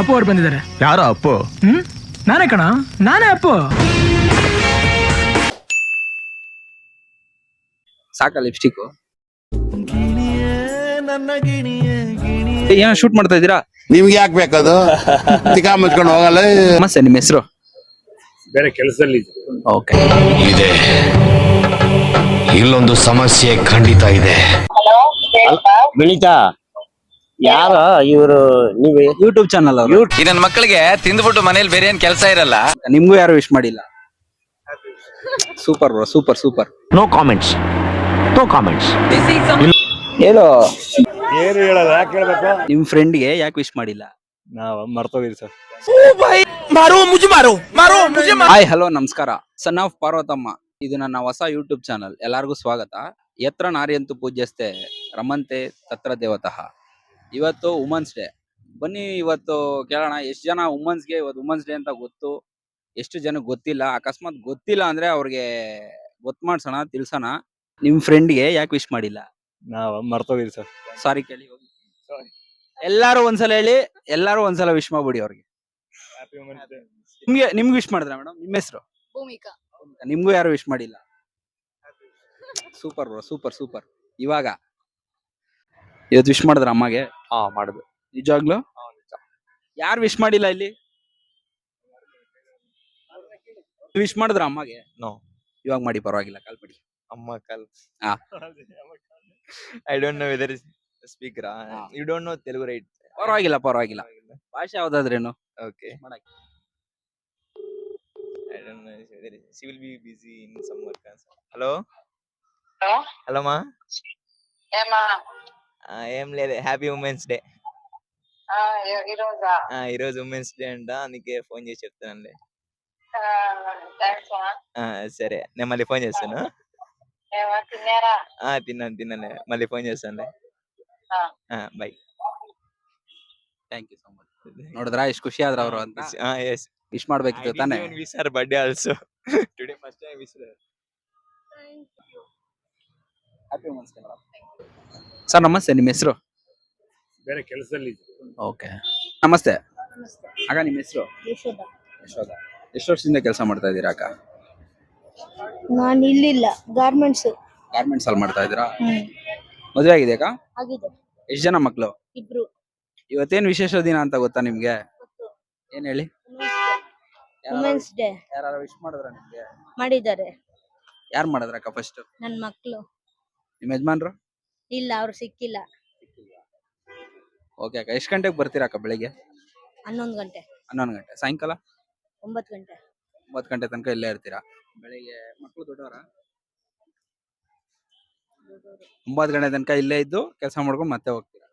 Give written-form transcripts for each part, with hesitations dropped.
ಅಪ್ಪು ಅವ್ರು ಬಂದಿದ್ದಾರೆ. ಯಾರೋ ಅಪ್ಪು? ನಾನೇ ಕಣ, ನಾನೇ ಅಪ್ಪು. ಸಾಕ ಲಿಪ್ಸ್ಟಿಕ್? ಏನೋ ಶೂಟ್ ಮಾಡ್ತಾ ಇದ್ದೀರಾ? ನಿಮ್ಗೆ ಯಾಕೆ ಬೇಕದು? ತಿಕಾ ಮುಚ್ಕೊಂಡು ಹೋಗಲ್ಲ. ನಮಸ್ತೆ, ನಿಮ್ಮ ಹೆಸರು? ಬೇರೆ ಕೆಲಸದಲ್ಲಿ ಓಕೆ. ಇದೆ, ಇಲ್ಲೊಂದು ಸಮಸ್ಯೆ ಖಂಡಿತ ಇದೆ. ಬೆಳಿತಾ ಯಾರ ಇವರು? ನೀವು ಯೂಟ್ಯೂಬ್ ಚಾನಲ್ ಅವರು. ಈ ನನ್ನ ಮಕ್ಕಳಿಗೆ ತಿಂದ್ಬಿಟ್ಟು ಮನೇಲಿ ಬೇರೆ ಏನ್ ಕೆಲಸ ಇರಲ್ಲ. ನಿಮ್ಗೂ ಯಾರು ವಿಶ್ ಮಾಡಿಲ್ಲ? Super bro, super super. No comments, no comments. ಹೇಳು, ಏನು ಹೇಳಲ್ಲ, ಯಾಕೆ ಹೇಳ್ಬೇಕು? ನಿಮ್ ಫ್ರೆಂಡ್ಗೆ ಯಾಕೆ ವಿಶ್ ಮಾಡಿಲ್ಲ? ನಾವ್ ಮರ್ತೋಗಿರಿ ಸರ್. ಹಾಯ್, ಹಲೋ, ನಮಸ್ಕಾರ. ಸನ್ ಆಫ್ ಪಾರ್ವತಮ್ಮ, ಇದು ನನ್ನ ಹೊಸ ಯೂಟ್ಯೂಬ್ ಚಾನಲ್. ಎಲ್ಲರಿಗೂ ಸ್ವಾಗತ. ಯತ್ರ ನಾರ್ಯಂತು ಪೂಜ್ಯಸ್ತೆ ರಮಂತೆ ತತ್ರ ದೇವತಃ. ಇವತ್ತು ವುಮನ್ಸ್ ಡೇ. ಬನ್ನಿ ಇವತ್ತು ಕೇಳೋಣ ಎಷ್ಟು ಜನ ವುಮನ್ಸ್ಗೆ ಇವತ್ತು ವುಮನ್ಸ್ ಡೇ ಅಂತ ಗೊತ್ತು, ಎಷ್ಟು ಜನಕ್ಕೆ ಗೊತ್ತಿಲ್ಲ. ಅಕಸ್ಮಾತ್ ಗೊತ್ತಿಲ್ಲ ಅಂದ್ರೆ ಅವ್ರಿಗೆ ಗೊತ್ತು ಮಾಡ್ಸೋಣ, ತಿಳ್ಸೋಣ. ನಿಮ್ ಫ್ರೆಂಡ್ಗೆ ಯಾಕೆ ವಿಶ್ ಮಾಡಿಲ್ಲ? ನಾವ್ ಮರ್ತೋಗಿರಿ ಸರ್. ಸಾರಿ ಕೇಳಿ. ಎಲ್ಲಾರು ಒಂದ್ಸಲ ಹೇಳಿ, ಎಲ್ಲಾರು ಒಂದ್ಸಲ ವಿಶ್ ಮಾಡ್ಬಿಡಿ ಅವ್ರಿಗೆ. ನಿಮ್ಗೆ ವಿಶ್ ಮಾಡಿದ್ರ ಮೇಡಮ್? ನಿಮ್ಮ ಹೆಸರು? ಭೂಮಿಕಾ. ನಿಮ್ಗೂ ಯಾರು ವಿಶ್ ಮಾಡಿಲ್ಲ? Super bro, super super. ಇವಾಗ ಇವತ್ತು ವಿಶ್ ಮಾಡಿದ್ರ ಅಮ್ಮಗೆ? ಮಾಡುದು. ನಿಜವಾಗ್ಲು? ಯಾರು ವಿಶ್ ಮಾಡಿಲ್ಲ ಇಲ್ಲಿ? ವಿಶ್ ಮಾಡಿದ್ರ ಅಮ್ಮಗೆ? ನೋ. ಇವಾಗ ಮಾಡಿ, ಪರವಾಗಿಲ್ಲ, ಕಾಲ್ ಮಾಡಿ. ಅಮ್ಮ ಕಾಲ್. ಹಾ. I don't know whether speaker. You don't know Telugu right? ಪರವಾಗಿಲ್ಲ ಪರವಾಗಿಲ್ಲ, ಭಾಷೆ ಯಾವ್ದಾದ್ರೇನು. Okay. I don't know whether she will be busy in some work. Hello hello ಮಾ, ఏం లేదు, హ్యాపీ ఉమెన్స్ డే. ఈరోజు ఉమెన్స్ డే అంట, అందుకే ఫోన్ చేసి చెప్తానండి. సరే, నేను మళ్ళీ ఫోన్ చేస్తాను. తిన్నాను, మళ్ళీ ఫోన్ చేస్తాను. Bye. Thank you so much. ನೋಡಿದ್ರಾ ಎಷ್ಟು ಖುಷಿ ಆದ್ರ ಅವರು ಅಂತ? ಎಸ್, ವಿಶ್ ಮಾಡ್ಬೇಕಿತ್ತು ತಾನೆ. Wish her birthday also. Today first time wish. Happy women's day. Sir ನಮಸ್ತೆ, ನಿಮ್ಮ ಹೆಸರು? ಬೇರೆ ಕೆಲಸದಲ್ಲಿ. ಓಕೆ, ನಮಸ್ತೆ ಅಕ್ಕ. ನಿಮ್ಮ ಹೆಸರು? ಯಶೋಧ. ಎಷ್ಟು ವರ್ಷದಿಂದ ಕೆಲಸ ಮಾಡ್ತಾ ಇದ್ದೀರಾ ಅಕ್ಕ? ನಾನು ಇಲ್ಲಿಲ್ಲ, ಗಾರ್ಮೆಂಟ್ಸ್ ಅಲ್ಲಿ ಮಾಡ್ತಾ ಇದ್ದೀರಾ? ಮದುವೆ ಆಗಿದೆ ಅಕ್ಕ? ಆಗಿದೆ. ಎಷ್ಟು ಜನ ಮಕ್ಕಳು? ಇಬ್ರು. ಇವತ್ತೇನ್ ವಿಶೇಷ ದಿನ ಅಂತ ಗೊತ್ತಾ ನಿಮ್ಗೆ? ಏನ್ ಹೇಳಿ. ವುಮೆನ್ಸ್ ಡೇ ಯಾರು ವಿಶ್ ಮಾಡಿದ್ರ ನಿಮ್ಗೆ? ಮಾಡಿದ್ದಾರೆ. ಯಾರು ಮಾಡಿದ್ರಕ್ಕ ಫಸ್ಟ್? ನನ್ನ ಮಕ್ಕಳು. ನಿಮ್ಮ ಯಜಮಾನ್ರು? ಇಲ್ಲ, ಅವ್ರು ಸಿಕ್ಕಿಲ್ಲ. ಓಕೆ ಅಕ್ಕ. ಎಷ್ಟು ಗಂಟೆಗೆ ಬರ್ತೀರಾ ಅಕ್ಕ? ಬೆಳಿಗ್ಗೆ 11 ಗಂಟೆ. 11 ಗಂಟೆ. ಸಾಯಂಕಾಲ 9 ಗಂಟೆ. 9 ಗಂಟೆ ತನಕ ಇಲ್ಲೇ ಇರ್ತೀರಾ? ಬೆಳಿಗ್ಗೆ ಮಕ್ಕಳು ದೊಡ್ಡವರ? 9 ಗಂಟೆ ತನಕ ಇಲ್ಲೇ ಇದ್ದು ಕೆಲಸ ಮಾಡ್ಕೊಂಡು ಮತ್ತೆ ಹೋಗ್ತೀರಾ?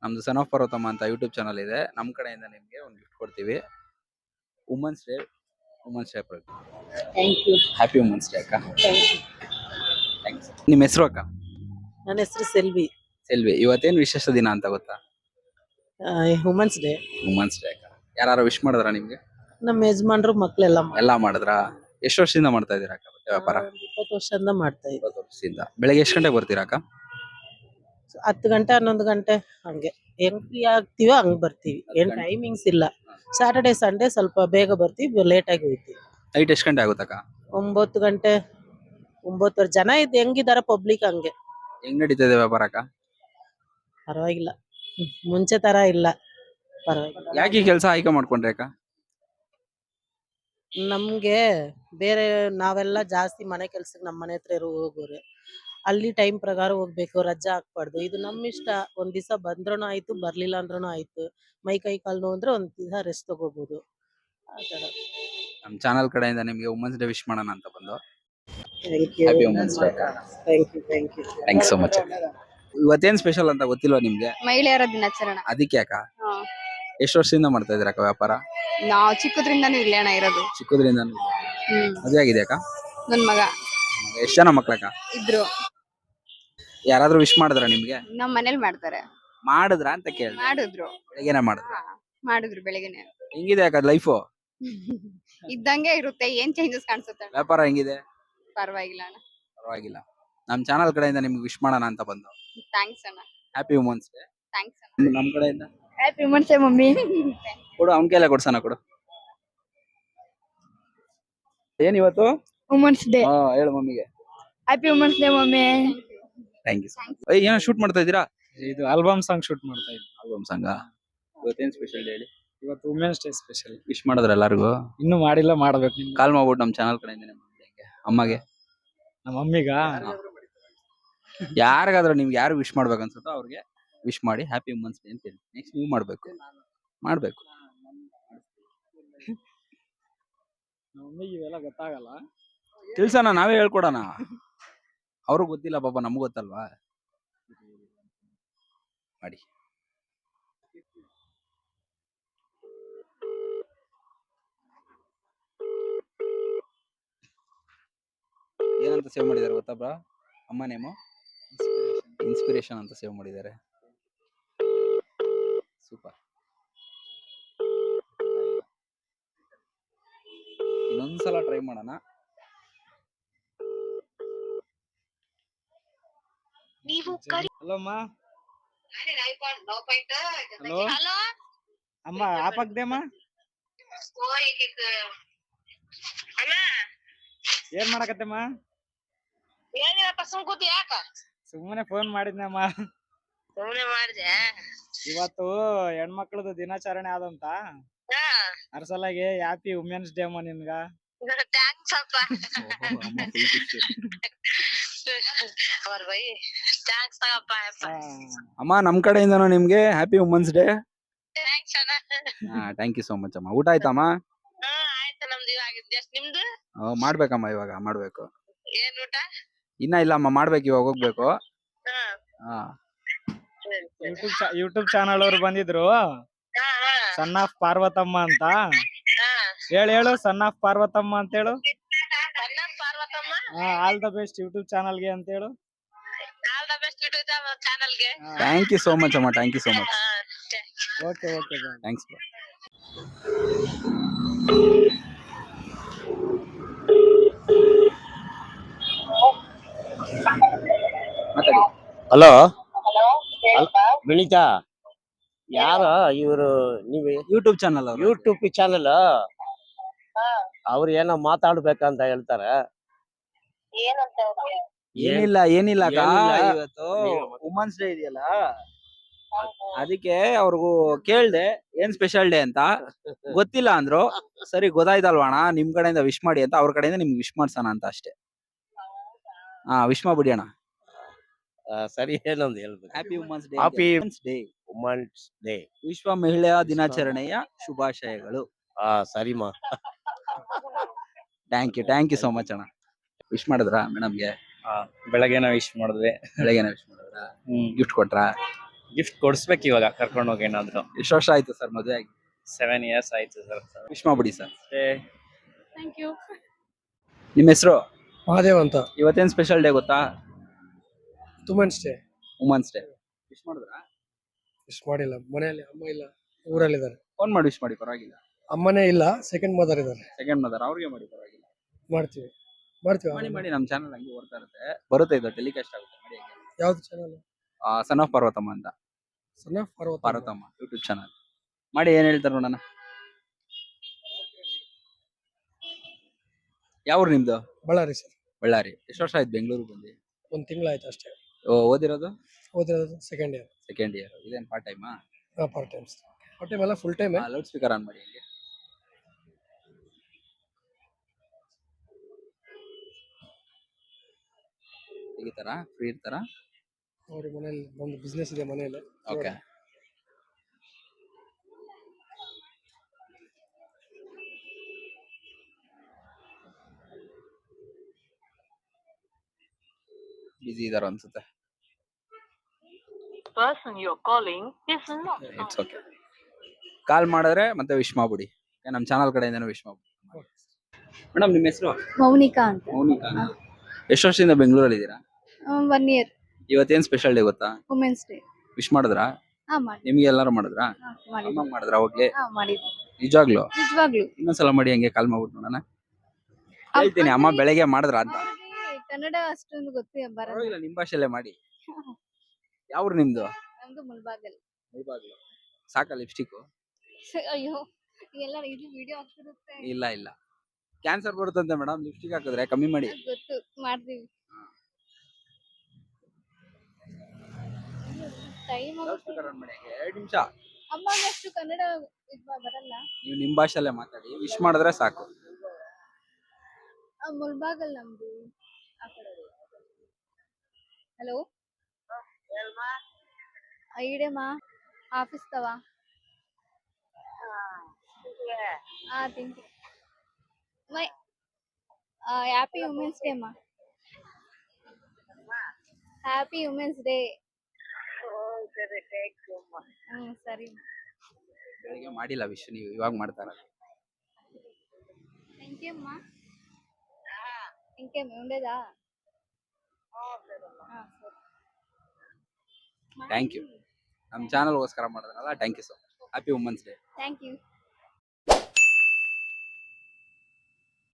ನಮ್ದು ಸನ್ ಆಫ್ ಪಾರ್ವತಮ್ಮ ಅಂತ ಯೂಟ್ಯೂಬ್ ಚಾನಲ್ ಇದೆ. ನಮ್ಮ ಕಡೆಯಿಂದ ನಿಮ್ಗೆ ಒಂದು ಗಿಫ್ಟ್ ಕೊಡ್ತೀವಿ. Women's day thank you. Happy women's day ಅಕ್ಕ. ಥ್ಯಾಂಕ್ಸ್. ನಿಮ್ಮ ಹೆಸರು ಅಕ್ಕ? ನನ್ನ ಹೆಸರು ಸೆಲ್ವಿ. ಸೆಲ್ವಿ. ಇವತ್ತೇನು ವಿಶೇಷ ದಿನ ಅಂತ ಗೊತ್ತಾ? Women's day. ವುಮನ್ಸ್ ಡೇ ಅಕ್ಕ. ಯಾರು ವಿಶ್ ಮಾಡಿದ್ರ ನಿಮ್ಗೆ? ನಮ್ಮ ಯಜಮಾನ್ರು ಮಕ್ಳೆಲ್ಲ ಎಲ್ಲ ಮಾಡಿದ್ರಾ? ಎಷ್ಟು ವರ್ಷದಿಂದ ಮಾಡ್ತಾ ಇದೀರಾ ಅಕ್ಕ ವ್ಯಾಪಾರ? 20 ವರ್ಷದಿಂದ ಮಾಡ್ತಾ ಇದ್ದೀವಿ. 20 ವರ್ಷದಿಂದ. ಬೆಳಗ್ಗೆ ಎಷ್ಟು ಗಂಟೆಗೆ ಬರ್ತೀರಾ ಅಕ್ಕ? 10 ಗಂಟೆ 11 ಗಂಟೆ ಹಂಗೆ ಹೆಂಗ್ ಫ್ರೀ ಆಗ್ತೀವೋ ಹಂಗ್ ಬರ್ತೀವಿ. ಏನ್ ಟೈಮಿಂಗ್ಸ್ ಇಲ್ಲ. ಸ್ಯಾಟರ್ಡೆ ಸಂಡೇ ಸ್ವಲ್ಪ ಬೇಗ ಬರ್ತೀವಿ, ಲೇಟ್ ಆಗಿ ಹೋಗ್ತೀವಿ. ನೈಟ್ ಎಷ್ಟು ಗಂಟೆ ಆಗುತ್ತಕ್ಕ? 9 ಗಂಟೆ 9 ಜನ ಹೆಂಗಿದಾರ ಪಬ್ಲಿಕ್ ಹಂಗೆ. ಹೆಂಗ್ ನಡೀತಾ ಇದೆ ವ್ಯಾಪಾರ ಅಕ್ಕ? ಪರವಾಗಿಲ್ಲ, ಮುಂಚೆ ತರ ಇಲ್ಲ, ಪರವಾಗಿಲ್ಲ. ಯಾಕೆ ಕೆಲಸ ಆಯ್ಕೆ ಮಾಡ್ಕೊಂಡ್ರೆ ಅಕ್ಕ? ನಮ್ಗೆ ಬೇರೆ ನಾವೆಲ್ಲ ಜಾಸ್ತಿ ಮನೆ ಕೆಲ್ಸಕ್ಕೆ ನಮ್ಮ ಮನೆ ಹತ್ರ ಹೋಗೋರೆ. ಅಲ್ಲಿ ಟೈಮ್ ಪ್ರಕಾರ ಹೋಗ್ಬೇಕು, ರಜಾ ಹಾಕ್ಬಾರ್ದು. ಇದು ನಮ್ಮ ಇಷ್ಟ. ಒಂದ್ ದಿವಸ ಬಂದ್ರೂ ಆಯ್ತು, ಬರ್ಲಿಲ್ಲ ಅಂದ್ರೂ ಆಯ್ತು. ಮೈ ಕೈ ಕಾಲ್ ನೋವು ಅಂದ್ರೆ ಒಂದ್ ದಿವಸ ರೆಸ್ಟ್ ತಗೋಬಹುದು. ಆತರ ನಮ್ಮ ಚಾನಲ್ ಕಡೆಯಿಂದ ನಿಮ್ಗೆ ವುಮನ್ಸ್ ಡೇ ವಿಶ್ ಮಾಡೋಣ ಅಂತ ಬಂದು. Thank you. Happy women's day ಅಕ್ಕ. Thank you, thank you. Thank you so much. ಇವತ್ತೇನ್ ಸ್ಪೆಷಲ್ ಅಂತ ಗೊತ್ತಿಲ್ವಾ ನಿಮ್ಗೆ? ಮಹಿಳೆಯರ ದಿನಾಚರಣೆ. ಅದಕ್ಕೆ ಅಕ್ಕ. ಎಷ್ಟು ವರ್ಷದಿಂದ ಮಾಡ್ತಾ ಇದೀರ ಅಕ್ಕ ವ್ಯಾಪಾರ? ನಾವು ಚಿಕ್ಕದ್ರಿಂದಾನು ಇಲ್ಲೇ ಅಣ್ಣ ಇರೋದು. ಚಿಕ್ಕದ್ರಿಂದ. ಮದುವೆ ಆಗಿದೆ ಅಕ್ಕ? ನನ್ ಮಗ. ಎಷ್ಟು ಜನ ಮಕ್ಳಕ್ಕ? ಇಬ್ರು. ಯಾರಾದ್ರೂ ವಿಶ್ ಮಾಡಿದ್ರ ನಿಮ್ಗೆ? ನಮ್ ಮನೇಲಿ ಮಾಡ್ತಾರೆ. ಮಾಡಿದ್ರ ಅಂತ ಕೇಳಿ. ಮಾಡಿದ್ರು. ಬೆಳಗ್ಗೆನೆ ಮಾಡಿದ್ರ? ಮಾಡಿದ್ರು ಬೆಳಗ್ಗೆನೆ. ಹೆಂಗಿದೆ ಅಕ್ಕ ಲೈಫು? ಇದ್ದಂಗೆ ಇರುತ್ತೆ, ಏನ್ ಚೇಂಜಸ್ ಕಾಣಿಸುತ್ತೆ? ವ್ಯಾಪಾರ ಹೆಂಗಿದೆ? ಪರವಾಗಿಲ್ಲ ಅಣ್ಣ. ಪರವಾಗಿಲ್ಲ. ನಮ್ ಚಾನಲ್ ಕಡೆಯಿಂದ ನಿಮ್ಗೆ ವಿಶ್ ಮಾಡೋಣ ಅಂತ ಬಂದು. ಥ್ಯಾಂಕ್ಸ್ ಅಣ್ಣ. Happy women's day. ಥ್ಯಾಂಕ್ಸ್ ಅಣ್ಣ. ನಮ್ ಕಡೆಯಿಂದ ಹ್ಯಾಪಿ ವುಮೆನ್ಸ್ ಡೇ ಮಮ್ಮಿ. ಕೊಡು ಅವ್ನ ಕೈಲೇ ಕೊಡ್ಸಣ ಕೊಡು. ಏನ್ ಇವತ್ತು? Women's day. ಹೇಳು ಮಮ್ಮಿಗೆ. Happy women's day mummy. Thank you. ಏನೋ ಶೂಟ್ ಮಾಡ್ತಾ ಇದ್ದೀರಾ? ಇದು ಆಲ್ಬಮ್ ಸಾಂಗ್ ಶೂಟ್ ಮಾಡ್ತಾ ಇದ್ವಿ. ಆಲ್ಬಮ್ ಸಾಂಗ. ಇವತ್ತೇನ್ ಸ್ಪೆಷಲ್ ಹೇಳಿ? ಇವತ್ತು ವುಮೆನ್ಸ್ ಡೇ ಸ್ಪೆಷಲ್. ವಿಶ್ ಮಾಡಿದ್ರ ಎಲ್ಲಾರ್ಗು? ಇನ್ನೂ ಮಾಡಿಲ್ಲ, ಮಾಡ್ಬೇಕು. ಕಾಲ್ ಮಾಡ್ಬಿಟ್ಟು ನಮ್ಮ ಚಾನಲ್ ಕಡೆಯಿಂದ ಅಮ್ಮಗೆ, ನಮ್ಮ ಮಮ್ಮಿಗ ಯಾರಿಗಾದ್ರೂ ನಿಮ್ಗೆ ಯಾರು ವಿಶ್ ಮಾಡ್ಬೇಕು ಅನ್ಸುತ್ತೋ ಅವ್ರಿಗೆ ವಿಶ್ ಮಾಡಿ ಹ್ಯಾಪಿ ವುಮೆನ್ಸ್ ಡೇ ಅಂತ ಹೇಳಿ. ನೆಕ್ಸ್ಟ್ ನೀವು ಮಾಡ್ಬೇಕು. ನಮ್ಮ ಮಮ್ಮಿಗೆ ಇವೆಲ್ಲ ಗೊತ್ತಾಗಲ್ಲ. ತಿಳ್ಸೋಣ, ನಾವೇ ಹೇಳ್ಕೊಡೋಣ. ಅವ್ರಿಗೆ ಗೊತ್ತಿಲ್ಲ ಪಾಪ, ನಮ್ಗೆ ಗೊತ್ತಲ್ವಾ. ಮಾಡಿ. ಏನಂತ ಸೇವ್ ಮಾಡಿದಾರೆ ಗೊತ್ತಾ ಬ್ರಾ? ಅಮ್ಮ ನೇಮು ಇನ್ಸ್ಪಿರೇಷನ್ ಅಂತ ಸೇವ್ ಮಾಡಿದ್ದಾರೆ. ಸೂಪರ್. ಇನ್ನೊಂದ್ಸಲ ಟ್ರೈ ಮಾಡೋಣ. ಹಲೋ ಅಮ್ಮ. ಹಲೋ ಅಮ್ಮ, ಆಪಕ್ದೇಮ್ಮ ಏನ್ ಮಾಡಕತ್ತಮ್ಮ? ಸುಮ್ಮನೆ ಫೋನ್ ಮಾಡಿದ್ನಮ್ಮ. ಇವತ್ತು ಹೆಣ್ಮಕ್ಳದು ದಿನಾಚರಣೆ ಆದಂತ, ಅದ್ರ ಸಲಾಗಿ ಹ್ಯಾಪಿ ವುಮೆನ್ಸ್ ಡೇ ಅಮ್ಮ ನಿನ್ಗ. ಅಮ್ಮ ನಮ್ ಕಡೆಯಿಂದನೂ ನಿಮ್ಗೆ happy women's day. Thank you so much ಅಮ್ಮ. ಊಟ ಆಯ್ತಮ್ಮ? ಮಾಡ್ಬೇಕಮ್ಮ, ಇವಾಗ ಮಾಡ್ಬೇಕು. ಇನ್ನ ಇಲ್ಲ ಅಮ್ಮ, ಮಾಡ್ಬೇಕು, ಇವಾಗ ಹೋಗ್ಬೇಕು. ಯೂಟ್ಯೂಬ್ ಚಾನಲ್ ಅವ್ರು ಬಂದಿದ್ರು, ಸನ್ ಆಫ್ ಪಾರ್ವತಮ್ಮ ಅಂತ. ಹೇಳು ಸನ್ ಆಫ್ ಪಾರ್ವತಮ್ಮ ಅಂತ ಹೇಳು. ಆಲ್ ದ ಬೆಸ್ಟ್ ಯೂಟ್ಯೂಬ್ ಚಾನಲ್ಗೆ ಅಂತ ಹೇಳು. ಥ್ಯಾಂಕ್ ಯು ಸೋ ಮಚ್ ಅಮ್ಮ, thank you so much. Okay thanks. ಮಾತಾಡಿ. ಹಲೋ ವಿನೀತಾ, ಯಾರ ಇವರು? ನೀವು ಯೂಟ್ಯೂಬ್ ಚಾನಲ್ ಅವರು. ಯೂಟ್ಯೂಬ್ ಚಾನಲ್ ಅವ್ರು ಏನೋ ಮಾತಾಡ್ಬೇಕಂತ ಹೇಳ್ತಾರೆ. ಏನಿಲ್ಲ ಅಕ್ಕ, ಏನಿಲ್ಲ. ಇವತ್ತು ವುಮೆನ್ಸ್ ಡೇ ಇದೆಯಲ್ಲ, ಅದಕ್ಕೆ ಅವ್ರಿಗೂ ಕೇಳ್ದೆ ಏನ್ ಸ್ಪೆಷಲ್ ಡೇ ಅಂತ. ಗೊತ್ತಿಲ್ಲ ಅಂದ್ರು. ಸರಿ ಗೊತ್ತಾಯ್ತಲ್ವಾ ಅಣ್ಣ, ನಿಮ್ ಕಡೆಯಿಂದ ವಿಶ್ ಮಾಡಿ ಅಂತ, ಅವ್ರ ಕಡೆಯಿಂದ ನಿಮ್ಗೆ ವಿಶ್ ಮಾಡ್ಸೋಣ ಅಂತ ಅಷ್ಟೇ. ವಿಶ್ ಮಾಡ್ಬಿಡಿ ಅಣ್ಣ. ಸರಿ, ಏನೊಂದು ಹೇಳ್ಬೇಕು. Happy women's day. Happy day. Women's day. ವಿಶ್ವ ಮಹಿಳಾ ದಿನಾಚರಣೆಯ ಶುಭಾಶಯಗಳು. ಸರಿಮಾ. ಥ್ಯಾಂಕ್ ಯು ಸೋ ಮಚ್ ಅಣ್ಣ. ವಿಶ್ ಮಾಡಿದ್ರಾ ಮೇಡಮ್ಗೆ? ಬೆಳಗ್ಗೆನ ವಿಶ್ ಮಾಡಿದ್ವಿ. ಬೆಳಗ್ಗೆನ ವಿಶ್ ಮಾಡಿದ್ರಾ? ಗಿಫ್ಟ್ ಕೊಟ್ರಾ? ಗಿಫ್ಟ್ ಕೊಡ್ಸ್ಬೇಕು ಇವಾಗ, ಕರ್ಕೊಂಡು ಹೋಗಿ ಏನಾದ್ರು. ಎಷ್ಟು ವರ್ಷ ಆಯ್ತು ಸರ್ ಮದುವೆ ಆಗಿ? 7 years ಆಯ್ತು ಸರ್. ವಿಶ್ ಮಾಡ್ಬಿಡಿ ಸರ್. Thank you. ನಿಮ್ಮ ಹೆಸರು? ಮಹಾದೇವ್ ಅಂತ. ಇವತ್ತೇನ್ ಸ್ಪೆಷಲ್ ಡೇ ಗೊತ್ತಾ? Women's day. Women's day. Wish ಮಾಡಿದ್ರಾ? ವಿಶ್ ಮಾಡಿಲ್ಲ, ಮನೆಯಲ್ಲಿ ಅಮ್ಮ ಇಲ್ಲ, ಊರಲ್ಲಿದ್ದಾರೆ. ಫೋನ್ ಮಾಡಿ ವಿಶ್ ಮಾಡಿ, ಪರವಾಗಿಲ್ಲ. ಅಮ್ಮನೇ ಇಲ್ಲ, ಸೆಕೆಂಡ್ ಮದರ್ ಇದ್ದಾರೆ. ಸೆಕೆಂಡ್ ಮದರ್, ಅವ್ರಿಗೆ ಮಾಡಿ, ಪರವಾಗಿಲ್ಲ. ಮಾಡ್ತೀವಿ ಮಾಡಿ. ನಮ್ ಚಾನಲ್ ಹಂಗೆ ಓಡ್ತಾ ಇರುತ್ತೆ, ಬರುತ್ತೆ, ಇದು ಟೆಲಿಕಾಸ್ಟ್ ಆಗುತ್ತೆ. ಮಾಡಿ. ಯಾವ್ದು ಚಾನಲ್? ಸನ್ ಆಫ್ ಪಾರ್ವತಮ್ಮ ಅಂತ. Son of Parvathamma YouTube channel ಮಾಡಿ. ಏನ್ ಹೇಳ್ತಾರೆ ನೋಡೋಣ. ಯಾವ ನಿಮ್ದು? ಬಳ್ಳಾರಿ ಸರ್. ಬಳ್ಳಾರಿ. ಎಷ್ಟು ವರ್ಷ ಆಯ್ತು ಬೆಂಗಳೂರಿಗೆ ಬಂದು? 1 ತಿಂಗಳಾಯ್ತು ಅಷ್ಟೇ. ಓದಿರೋದು ಸೆಕೆಂಡ್ ಇಯರ್. ಇದೇನ್ ಪಾರ್ಟ್ ಟೈಮಾ? ಪಾರ್ಟ್ ಟೈಮ್ ಅಲ್ಲ, full time. Loud speaker on ಮಾಡಿ. ಇಲ್ಲಿ ತೆಗಿತಾರಾ? ಫ್ರೀ ಇರ್ತಾರಾ? ಅವ್ರ ಮನೇಲಿ ಒಂದು ಬಿಸ್ನೆಸ್ ಇದೆ ಮನೆಯಲ್ಲಿ. ಓಕೆ. ಬಿಸಿ ಇದಾರ ಅನ್ಸುತ್ತೆ. It's okay. ಕಾಲ್ ಮಾಡಿದ್ರೆ ಮತ್ತೆ ವಿಶ್ ಮಾಡ್ಬಿಡಿ. ನಮ್ ಚಾನಲ್ ಕಡೆಯಿಂದನೂ ವಿಶ್ ಮಾಡ್ಬಿಡಿ. ಮೇಡಮ್ ನಿಮ್ಮ ಹೆಸರು? ಮೌನಿಕಾ ಅಂತ. ಮೌನಿಕಾ. ಎಷ್ಟು ವರ್ಷದಿಂದ ಬೆಂಗಳೂರಲ್ಲಿ ಇದ್ದೀರಾ? 1 year. ಇವತ್ತೇನ್ ಸ್ಪೆಷಲ್ ಡೇ ಗೊತ್ತಾ? Women's day. ವಿಶ್ ಮಾಡಿದ್ರಾ? ಮಾಡಿ. ನಿಮ್ಗೆ ಎಲ್ಲಾರು ಮಾಡಿದ್ರಾ? ಅಮ್ಮಂಗ್ ಮಾಡಿದ್ರಾ? ಹೋಗ್ಲಿ. ಮಾಡಿದ್ವಿ. ನಿಜವಾಗ್ಲು? ನಿಜವಾಗ್ಲು. ಇನ್ನೊಂದ್ಸಲ ಮಾಡಿ, ಹಂಗೆ ಕಾಲ್ ಮಾಡ್ಬಿಟ್ಟು ನೋಡೋಣ. ಹೇಳ್ತೀನಿ ಅಮ್ಮ ಬೆಳಗ್ಗೆ ಮಾಡಿದ್ರ ಅಂತ. ಕನ್ನಡ ಅಷ್ಟೊಂದು ಗೊತ್ತಿಲ್ಲ, ಬರಲ್ಲ. ಪರವಾಗಿಲ್ಲ, ನಿಮ್ ಭಾಷೆಲ್ಲೇ ಮಾಡಿ. ಯಾವ್ರು ನಿಮ್ದು? ನಮ್ದು ಮುಲ್ಬಾಗಲ್. ಮುಲ್ಬಾಗ್ಲು. ಸಾಕಾ ಲಿಪ್ಸ್ಟಿಕ್? ಅಯ್ಯೋ ಎಲ್ಲ ಇದು ವಿಡಿಯೋ ಆಗ್ತಿರುತ್ತೆ. ಇಲ್ಲ ಇಲ್ಲ, ಕ್ಯಾನ್ಸರ್ ಬರುತ್ತಂತೆ ಮೇಡಮ್ ಲಿಪ್ಸ್ಟಿಕ್ ಹಾಕಿದ್ರೆ. ಕಮ್ಮಿ ಮಾಡಿ. ಗೊತ್ತು, ಮಾಡ್ತೀವಿ. ಟೈಮ್ Loud speaker on ಮಾಡಿ. 2 ನಿಮಿಷ. ಅಮ್ಮಗೆ ಅಷ್ಟು ಕನ್ನಡ ಬರಲ್ಲ. ನೀವು ನಿಮ್ ಭಾಷೆಲ್ಲೇ ಮಾತಾಡಿ, ವಿಶ್ ಮಾಡಿದ್ರೆ ಸಾಕು. ಮುಲ್ಬಾಗಲ್ ನಮ್ದು ಆ ಕಡೆ. ಹಲೋ ಈಡೇಮಾ ಆಫೀಸ್ ತವಾ ತಿಂತಿ ಮೈ ಹ್ಯಾಪಿ ವುಮೆನ್ಸ್ ಡೇ ಮಾ. Happy women's day. ಸರಿ ಬೆಳಿಗ್ಗೆ ಮಾಡಿಲ್ಲ ವಿಶ್, ನೀವು ಇವಾಗ ಮಾಡ್ತಾರ. ఇంకేమ్మా ఇంకేం ఉండేదా? Thank you. ನಮ್ಮ ಚಾನಲ್ಗೋಸ್ಕರ ಮಾಡಿದ್ರಲ್ಲ, thank you so much. Happy women's day. Thank you.